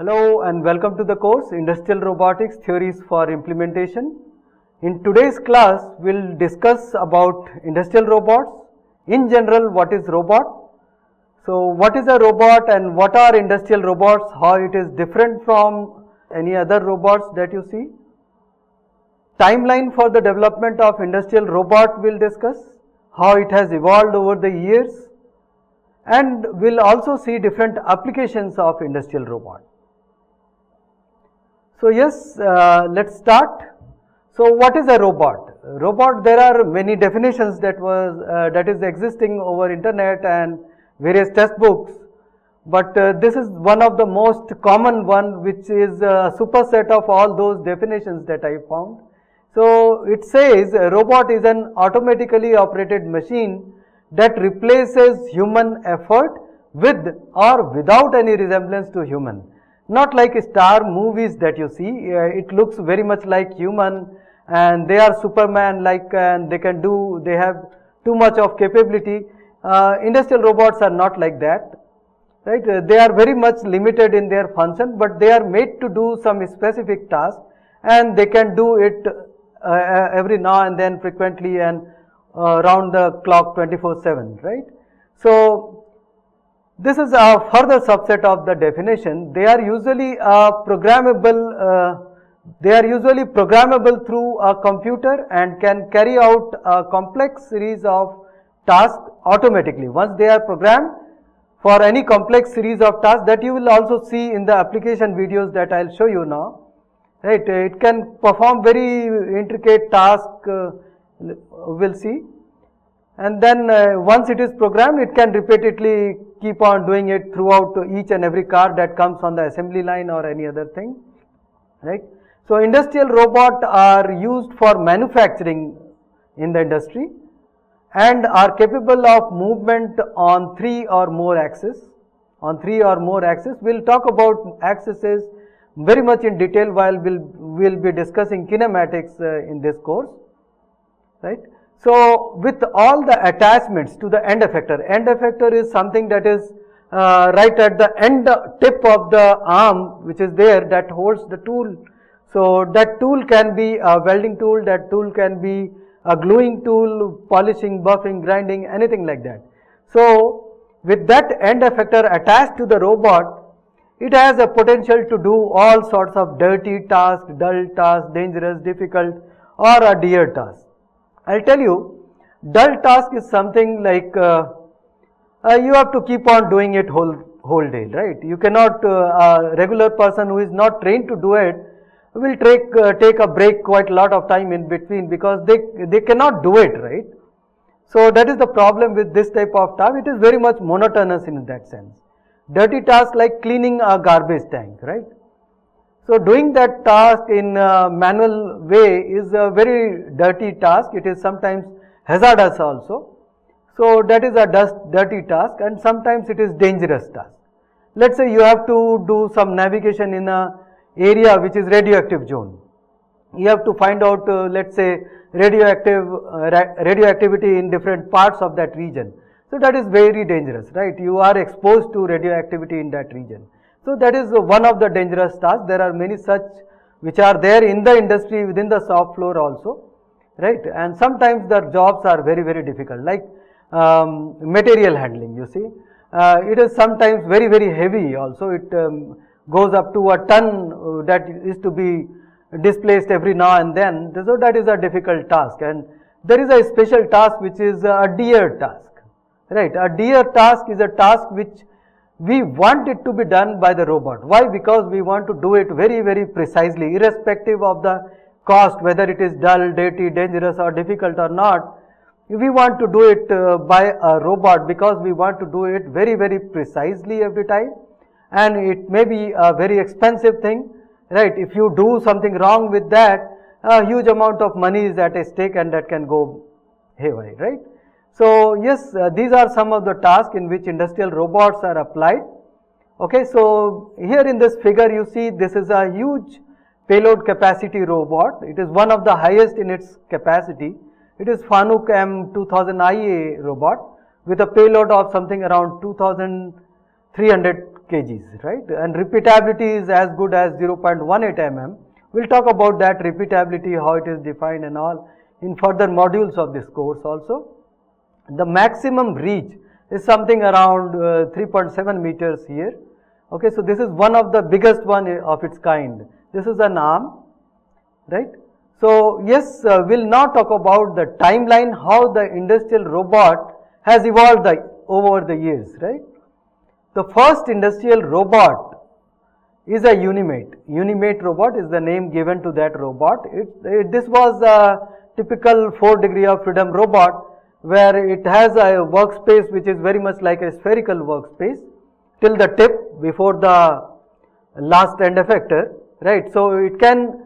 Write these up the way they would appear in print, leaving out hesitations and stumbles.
Hello and welcome to the course Industrial Robotics Theories for Implementation. In today's class, we'll discuss about industrial robots. In general, what is robot? So, what is a robot and what are industrial robots? How it is different from any other robots that you see? Timeline for the development of industrial robot we'll discuss. How it has evolved over the years. And we'll also see different applications of industrial robot. So yes, let's start. So what is a robot? Robot, there are many definitions that is existing over internet and various textbooks, but this is one of the most common one, which is a superset of all those definitions that I found. So it says a robot is an automatically operated machine that replaces human effort with or without any resemblance to human. Not like star movies that you see, it looks very much like human and they are Superman like, and they have too much of capability. Industrial robots are not like that, right? They are very much limited in their function, but they are made to do some specific task and they can do it every now and then, frequently and round the clock 24/7, right? So this is a further subset of the definition. They are usually programmable through a computer and can carry out a complex series of tasks automatically. Once they are programmed for any complex series of tasks that you will also see in the application videos that I'll show you now, right? It can perform very intricate tasks, we'll see. And then once it is programmed, it can repeatedly keep on doing it throughout each and every car that comes on the assembly line or any other thing, right? So industrial robots are used for manufacturing in the industry and are capable of movement on three or more axes. We'll talk about axes very much in detail while we'll be discussing kinematics in this course, right? So with all the attachments to the end effector is something that is right at the end tip of the arm, which is there, that holds the tool. So that tool can be a welding tool, that tool can be a gluing tool, polishing, buffing, grinding, anything like that. So with that end effector attached to the robot, it has a potential to do all sorts of dirty tasks, dull tasks, dangerous, difficult, or a dear task. I'll tell you, dull task is something like you have to keep on doing it whole day, right? You cannot, a regular person who is not trained to do it will take a break quite a lot of time in between, because they cannot do it, right? So that is the problem with this type of task. It is very much monotonous in that sense. Dirty task like cleaning a garbage tank, right? So doing that task in a manual way is a very dirty task. It is sometimes hazardous also. So that is a dirty task, and sometimes it is dangerous task. Let's say you have to do some navigation in a area which is radioactive zone. You have to find out, let's say, radioactivity in different parts of that region. So that is very dangerous, right? You are exposed to radioactivity in that region. So that is one of the dangerous tasks. There are many such which are there in the industry, within the shop floor also, right? And sometimes the jobs are very, very difficult, like material handling, you see. It is sometimes very, very heavy also. It goes up to a ton that is to be displaced every now and then. So that is a difficult task. And there is a special task which is a dear task, right? A dear task is a task which we want it to be done by the robot. Why? Because we want to do it very, very precisely, irrespective of the cost, whether it is dull, dirty, dangerous or difficult or not. We want to do it by a robot because we want to do it very, very precisely every time, and it may be a very expensive thing, right? If you do something wrong with that, a huge amount of money is at stake and that can go haywire, right? So yes, these are some of the tasks in which industrial robots are applied. Okay, so here in this figure you see this is a huge payload capacity robot. It is one of the highest in its capacity. It is Fanuc M2000IA robot with a payload of something around 2300 kgs, right? And repeatability is as good as 0.18 mm. We'll talk about that repeatability, how it is defined and all in further modules of this course also. The maximum reach is something around 3.7 meters here. Okay, so this is one of the biggest one of its kind. This is an arm, right? So yes, we'll now talk about the timeline, how the industrial robot has evolved over the years, right? The first industrial robot is a Unimate. Unimate robot is the name given to that robot. This was a typical 4 degree of freedom robot, where it has a workspace which is very much like a spherical workspace till the tip before the last end effector, right? So it can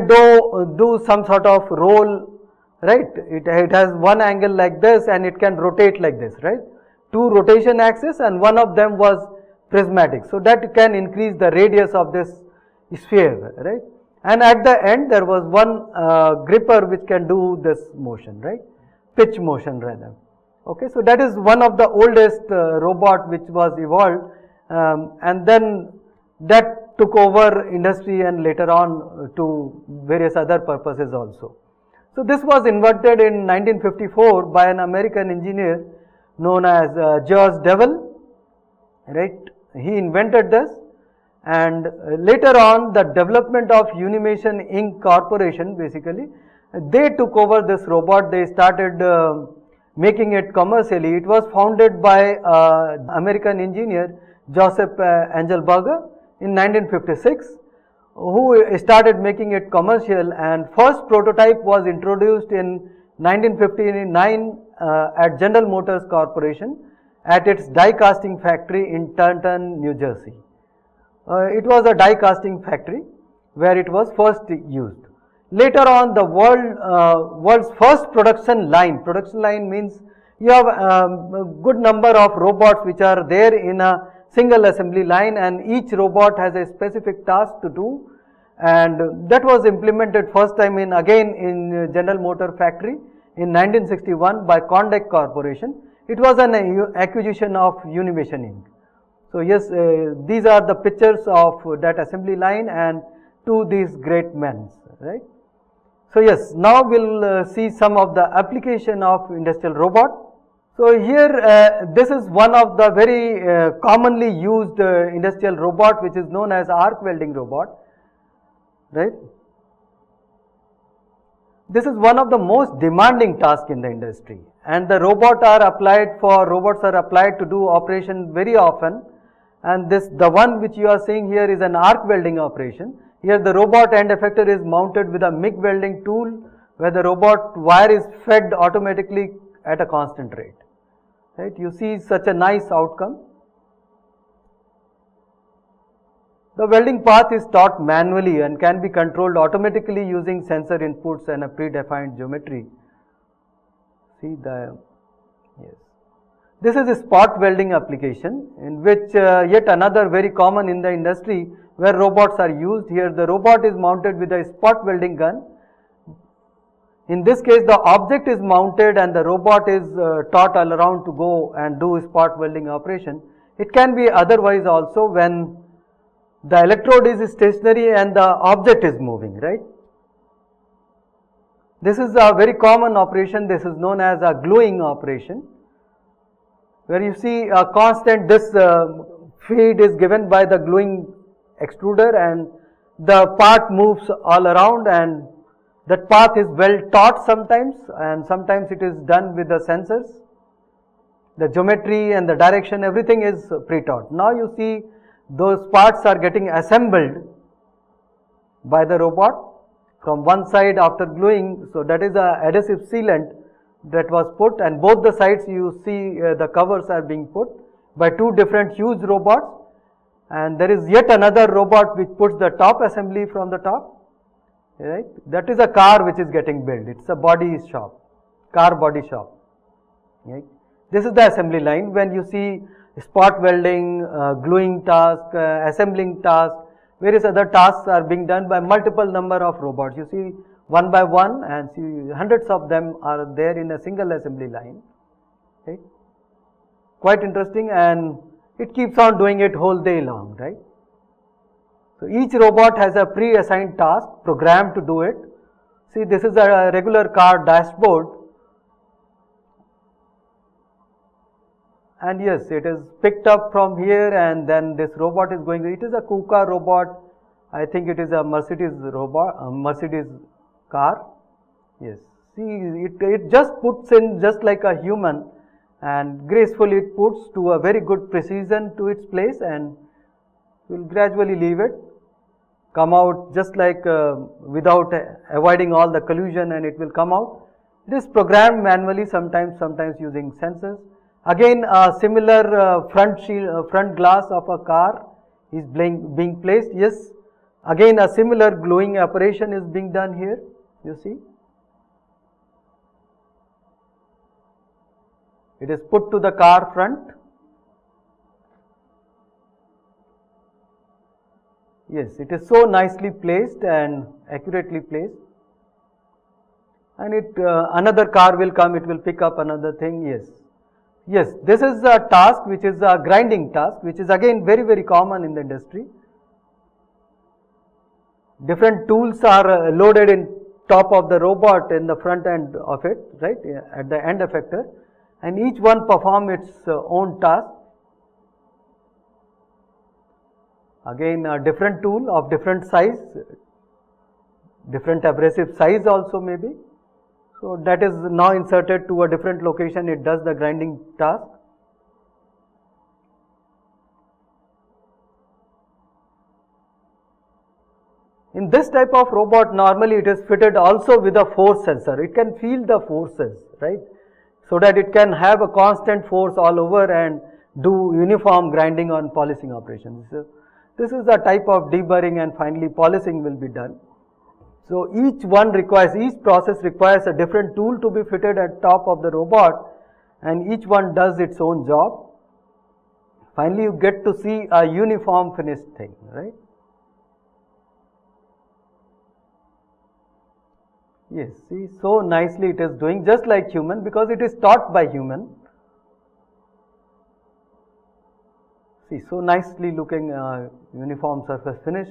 do some sort of roll, right? It has one angle like this and it can rotate like this, right? 2 rotation axes and one of them was prismatic. So that can increase the radius of this sphere, right? And at the end there was one gripper which can do this motion, right? Pitch motion rather. Okay, so that is one of the oldest robot which was evolved, and then that took over industry and later on to various other purposes also. So this was invented in 1954 by an American engineer known as George Dayal, right? He invented this, and later on the development of Unimation Inc. Corporation, basically they took over this robot. They started making it commercially. It was founded by American engineer Joseph Angelberger in 1956, who started making it commercial, and first prototype was introduced in 1959 at General Motors Corporation at its die casting factory in Taunton, New Jersey. It was a die casting factory where it was first used. Later on, the world's first production line means you have a good number of robots which are there in a single assembly line, and each robot has a specific task to do, and that was implemented first time in General Motor factory in 1961 by Condac Corporation. It was an acquisition of Unimation Inc. So yes, these are the pictures of that assembly line and to these great men, right? So yes, now we'll see some of the application of industrial robot. So here this is one of the very commonly used industrial robot, which is known as arc welding robot, right? This is one of the most demanding tasks in the industry, and the robots are applied to do operation very often, and the one which you are seeing here is an arc welding operation. Here the robot end effector is mounted with a MIG welding tool, where the robot wire is fed automatically at a constant rate, right? You see such a nice outcome. The welding path is taught manually and can be controlled automatically using sensor inputs and a predefined geometry. See yes. This is a spot welding application, in which yet another very common in the industry where robots are used. Here the robot is mounted with a spot welding gun. In this case, the object is mounted and the robot is taught all around to go and do spot welding operation. It can be otherwise also, when the electrode is stationary and the object is moving, right? This is a very common operation. This is known as a gluing operation, where you see a constant, this feed is given by the gluing extruder and the part moves all around, and that path is well taught sometimes, and sometimes it is done with the sensors. The geometry and the direction, everything is pre-taught. Now you see those parts are getting assembled by the robot from one side after gluing. So that is a adhesive sealant that was put, and both the sides you see the covers are being put by 2 different huge robots, and there is yet another robot which puts the top assembly from the top, right? That is a car which is getting built. It's a body shop, car body shop, right? This is the assembly line. When you see spot welding, gluing task, assembling task, various other tasks are being done by multiple number of robots. You see one by one, and see hundreds of them are there in a single assembly line, right? Quite interesting, and it keeps on doing it whole day long, right? So each robot has a pre-assigned task programmed to do it. See, this is a regular car dashboard, and yes, it is picked up from here, and then this robot is going. It is a KUKA robot. I think it is a Mercedes robot, a Mercedes car. Yes, see, it just puts in just like a human, and gracefully it puts to a very good precision to its place, and will gradually leave it, come out just like without avoiding all the collision, and it will come out. It is programmed manually, sometimes using sensors. Again, a similar front glass of a car is being placed. Yes, again a similar glowing operation is being done here, you see. It is put to the car front. Yes, it is so nicely placed and accurately placed. And it another car will come, it will pick up another thing. Yes, this is a task which is a grinding task, which is again very common in the industry. Different tools are loaded in top of the robot in the front end of it, right, at the end effector, and each one perform its own task. Again, a different tool of different size, different abrasive size also maybe. So that is now inserted to a different location, it does the grinding task. In this type of robot, normally it is fitted also with a force sensor. It can feel the forces, right, so that it can have a constant force all over and do uniform grinding on polishing operations. So this is a type of deburring, and finally polishing will be done. So each process requires a different tool to be fitted at top of the robot, and each one does its own job. Finally you get to see a uniform finished thing, right. Yes, see, so nicely it is doing, just like human, because it is taught by human. See, so nicely looking uniform surface finish.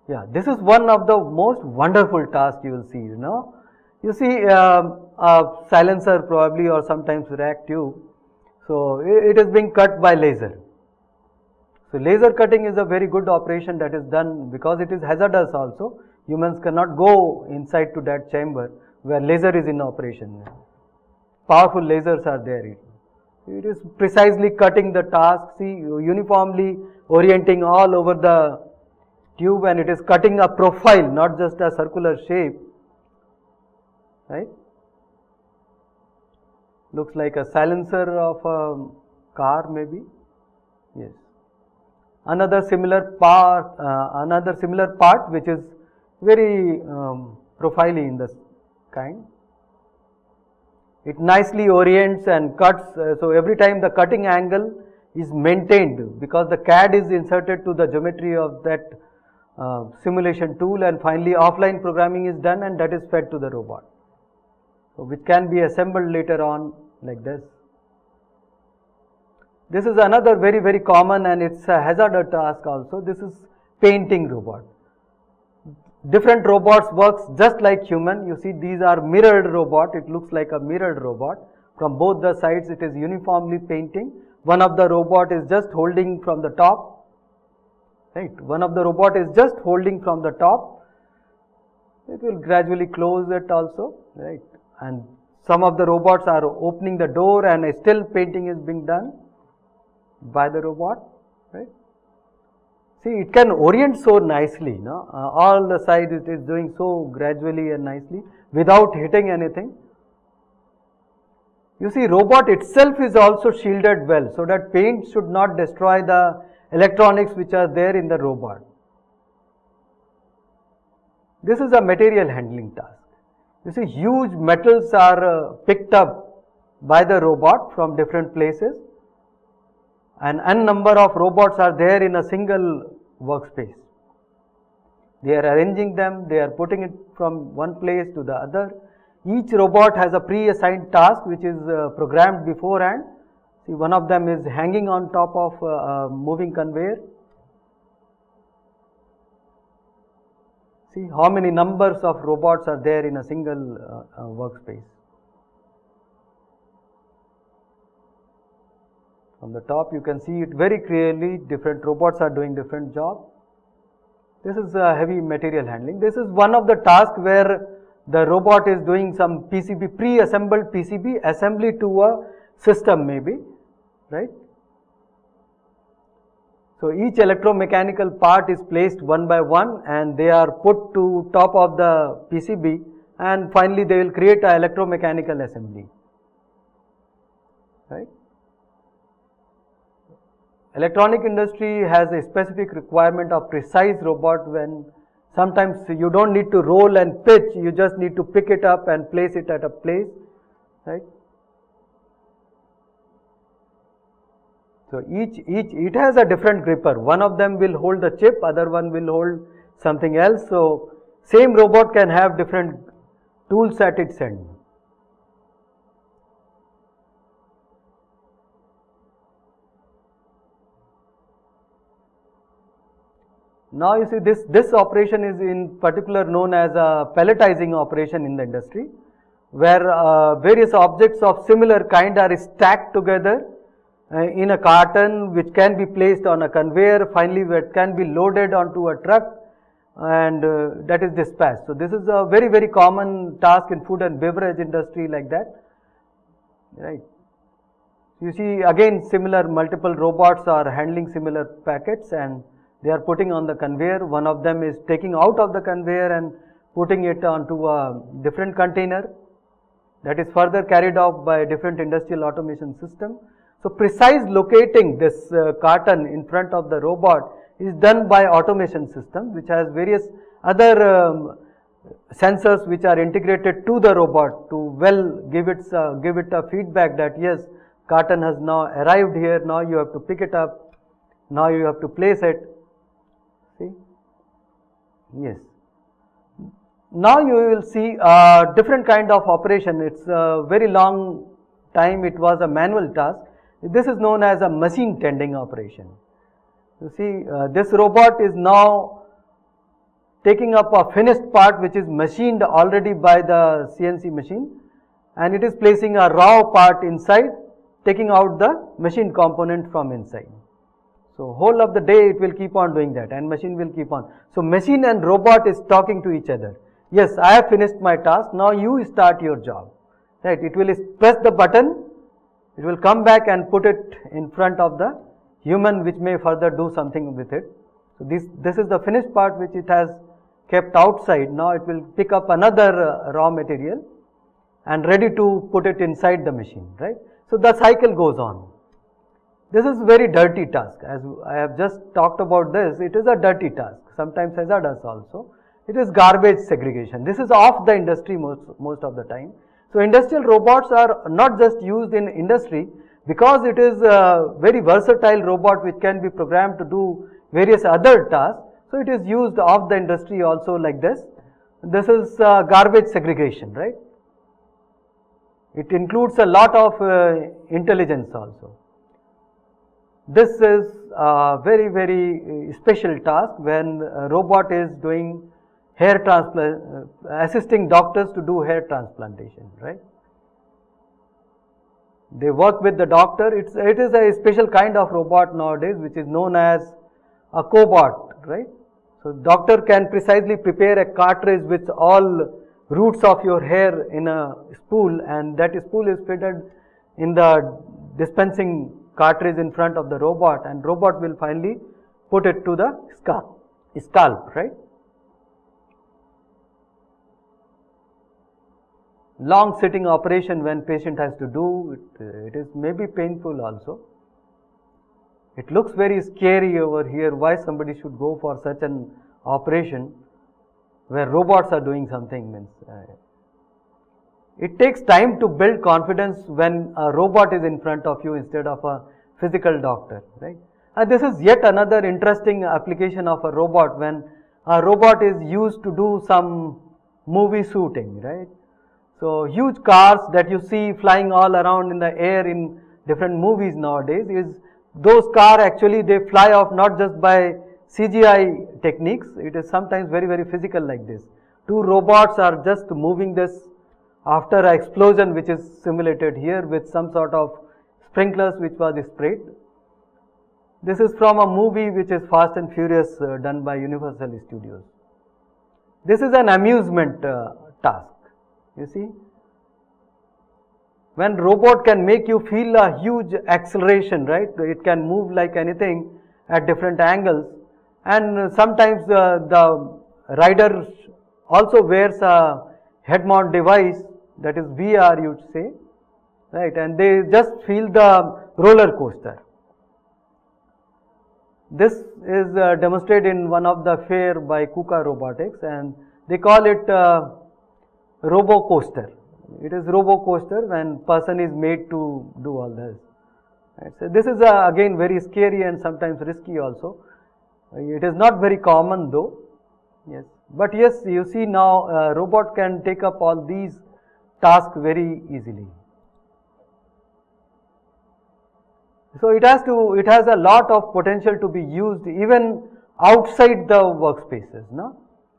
Yeah, this is one of the most wonderful tasks you will see, you know. You see a silencer probably, or sometimes rack tube. So it is being cut by laser. So laser cutting is a very good operation that is done, because it is hazardous also. Humans cannot go inside to that chamber where laser is in operation. Powerful lasers are there. It is precisely cutting the task, see, uniformly orienting all over the tube, and it is cutting a profile, not just a circular shape, right. Looks like a silencer of a car maybe. Yes. Another similar part which is very profiley in this kind. It nicely orients and cuts, so every time the cutting angle is maintained, because the CAD is inserted to the geometry of that simulation tool, and finally offline programming is done, and that is fed to the robot, so which can be assembled later on like this. This is another very common, and it's a hazardous task also. This is painting robot. Different robots works just like human. You see, these are mirrored robot. It looks like a mirrored robot. From both the sides it is uniformly painting. One of the robot is just holding from the top, right. One of the robot is just holding from the top. It will gradually close it also, right. And some of the robots are opening the door, and still painting is being done by the robot, right. See, it can orient so nicely, no? All the sides it is doing so gradually and nicely without hitting anything. You see, robot itself is also shielded well, so that paint should not destroy the electronics which are there in the robot. This is a material handling task. You see, huge metals are picked up by the robot from different places, and n number of robots are there in a single workspace. They are arranging them, they are putting it from one place to the other. Each robot has a pre-assigned task which is programmed beforehand. See, one of them is hanging on top of a moving conveyor. See how many numbers of robots are there in a single workspace. From the top you can see it very clearly, different robots are doing different jobs. This is heavy material handling. This is one of the tasks where the robot is doing some PCB, pre-assembled PCB assembly to a system maybe, right. So each electromechanical part is placed one by one and they are put to top of the PCB, and finally they will create a electromechanical assembly, right. Electronic industry has a specific requirement of precise robot, when sometimes you don't need to roll and pitch, you just need to pick it up and place it at a place, right. So it has a different gripper. One of them will hold the chip, other one will hold something else. So same robot can have different tools at its end. Now you see this operation is in particular known as a pelletizing operation in the industry, where various objects of similar kind are stacked together in a carton, which can be placed on a conveyor, finally it can be loaded onto a truck, and that is dispatched. So this is a very common task in food and beverage industry, like that, right. You see again similar multiple robots are handling similar packets and they are putting on the conveyor. One of them is taking out of the conveyor and putting it onto a different container, that is further carried out by a different industrial automation system. So precise locating this carton in front of the robot is done by automation system, which has various other sensors which are integrated to the robot to give it a feedback that yes, carton has now arrived here, now you have to pick it up, now you have to place it. See, yes. Now you will see a different kind of operation. It's a very long time it was a manual task. This is known as a machine tending operation. You see, this robot is now taking up a finished part which is machined already by the CNC machine, and it is placing a raw part inside, taking out the machine component from inside. So whole of the day it will keep on doing that, and machine will keep on. So machine and robot is talking to each other. Yes, I have finished my task, now you start your job, right. It will press the button, it will come back and put it in front of the human, which may further do something with it. So this is the finished part which it has kept outside. Now it will pick up another raw material and ready to put it inside the machine, right. So the cycle goes on. This is very dirty task. As I have just talked about this, it is a dirty task, sometimes hazardous also. It is garbage segregation. This is off the industry most of the time. So industrial robots are not just used in industry, because it is a very versatile robot which can be programmed to do various other tasks. So it is used off the industry also, like this. This is garbage segregation, right. It includes a lot of intelligence also. This is a very special task when a robot is doing hair transplant, assisting doctors to do hair transplantation, right. They work with the doctor. It is a special kind of robot nowadays which is known as a cobot, right. So doctor can precisely prepare a cartridge with all roots of your hair in a spool, and that spool is fitted in the dispensing cartridge in front of the robot, and robot will finally put it to the scalp, right. Long sitting operation when patient has to do it is maybe painful also. It looks very scary over here. Why somebody should go for such an operation where robots are doing something means. It takes time to build confidence when a robot is in front of you instead of a physical doctor, right. And this is yet another interesting application of a robot, when a robot is used to do some movie shooting, right. So huge cars that you see flying all around in the air in different movies nowadays, is those cars actually they fly off not just by CGI techniques, it is sometimes very, very physical like this. Two robots are just moving this after an explosion which is simulated here with some sort of sprinklers which was sprayed. This is from a movie which is Fast and Furious done by Universal Studios. This is an amusement task, you see. When robot can make you feel a huge acceleration, right? It can move like anything at different angles, and sometimes the rider also wears a head mount device, that is VR you would say, right? And they just feel the roller coaster. This is demonstrated in one of the fair by KUKA Robotics, and they call it robo coaster. It is robo coaster when person is made to do all this. Right. So this is again very scary and sometimes risky also. It is not very common though. Yes, but yes, you see now robot can take up all these tasks very easily. So it has a lot of potential to be used even outside the workspaces, no?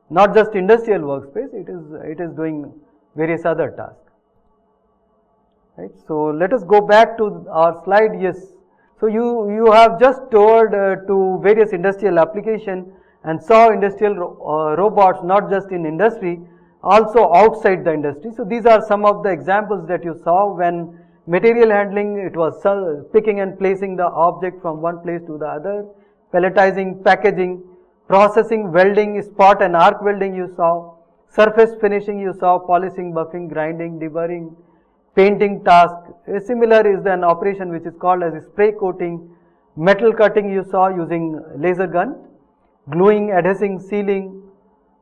Not just industrial workspace, it is doing various other tasks. Right. So let us go back to our slide. Yes. So you have just toured to various industrial application and saw industrial robots not just in industry, also outside the industry. So these are some of the examples that you saw. When material handling, it was picking and placing the object from one place to the other, pelletizing, packaging, processing, welding, spot and arc welding you saw, surface finishing you saw, polishing, buffing, grinding, deburring, painting task. Similar is an operation which is called as spray coating, metal cutting you saw using laser gun, gluing, adhesing, sealing,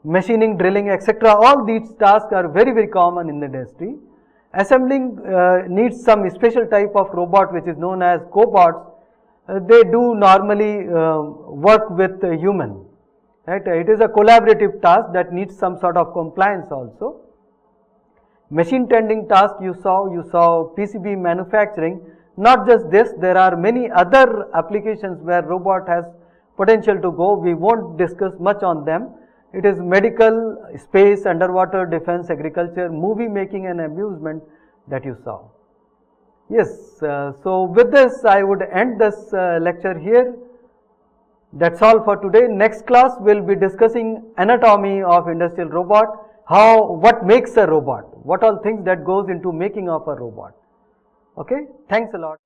machining, drilling, etc. All these tasks are very, very common in the industry. Assembling needs some special type of robot which is known as cobots. They do normally work with human. Right? It is a collaborative task that needs some sort of compliance also. Machine tending task you saw PCB manufacturing. Not just this, there are many other applications where robot has potential to go. We won't discuss much on them. It is medical, space, underwater, defense, agriculture, movie making and amusement that you saw. Yes, so with this I would end this lecture here. That's all for today. Next class we'll be discussing anatomy of industrial robot, what makes a robot, what all things that goes into making of a robot. Okay, thanks a lot.